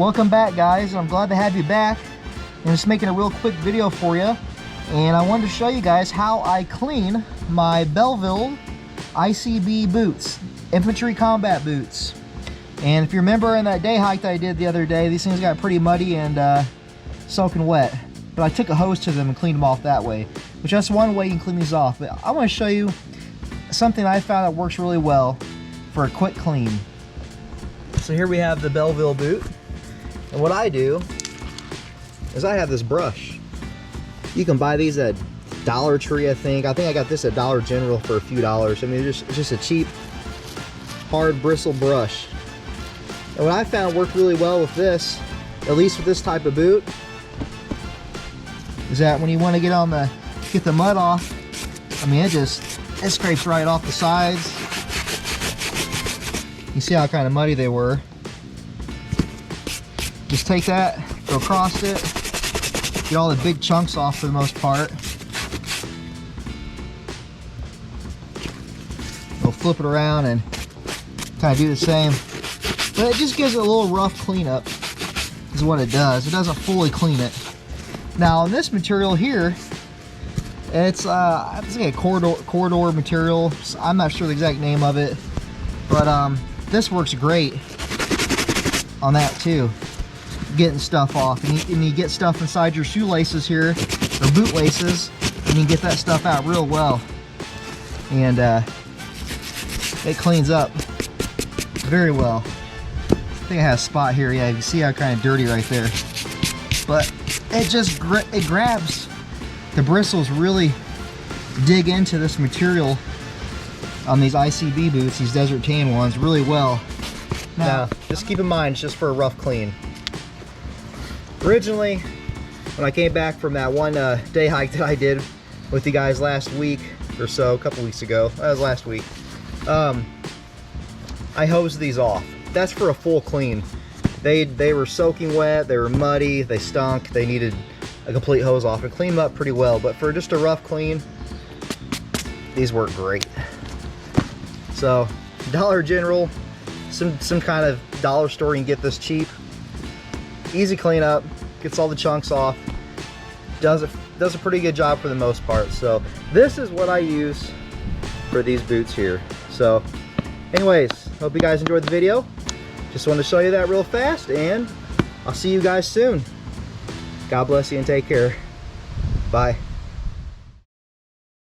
Welcome back, guys. I'm glad to have you back. I'm just making a real quick video for you, and I wanted to show you guys how I clean my Belleville ICB boots, infantry combat boots. And if you remember in that day hike that I did the other day, these things got pretty muddy and soaking wet, but I took a hose to them and cleaned them off that way, which that's one way you can clean these off. But I want to show you something I found that works really well for a quick clean. So here we have the Belleville boot, and what I do is I have this brush. You can buy these at Dollar Tree, I think I got this at Dollar General for a few dollars. I mean, it's just a cheap hard bristle brush. And what I found worked really well with this, at least with this type of boot, is that when you want to get the mud off, I mean, it scrapes right off the sides. You see how kind of muddy they were. Just take that, go across it, get all the big chunks off for the most part. We'll flip it around and kind of do the same. But it just gives it a little rough cleanup, is what it does. It doesn't fully clean it. Now on this material here, it's like a corridor material. I'm not sure the exact name of it, but this works great on that too, getting stuff off. And you get stuff inside your shoelaces here, or boot laces, and you can get that stuff out real well. And it cleans up very well. I think I have a spot here. Yeah, you can see how kind of dirty right there. But it grabs, the bristles really dig into this material on these ICB boots, these desert tan ones, really well. Now, just keep in mind, it's just for a rough clean. Originally, when I came back from that one day hike that I did with you guys last week or so, a couple weeks ago, that was last week, I hosed these off. That's for a full clean. They were soaking wet, they were muddy, they stunk, they needed a complete hose off and clean them up pretty well. But for just a rough clean, these work great. So Dollar General, some kind of dollar store, you can get this cheap. Easy cleanup, gets all the chunks off, does a pretty good job for the most part. So this is what I use for these boots here. So anyways, hope you guys enjoyed the video. Just wanted to show you that real fast, and I'll see you guys soon. God bless you and take care. Bye.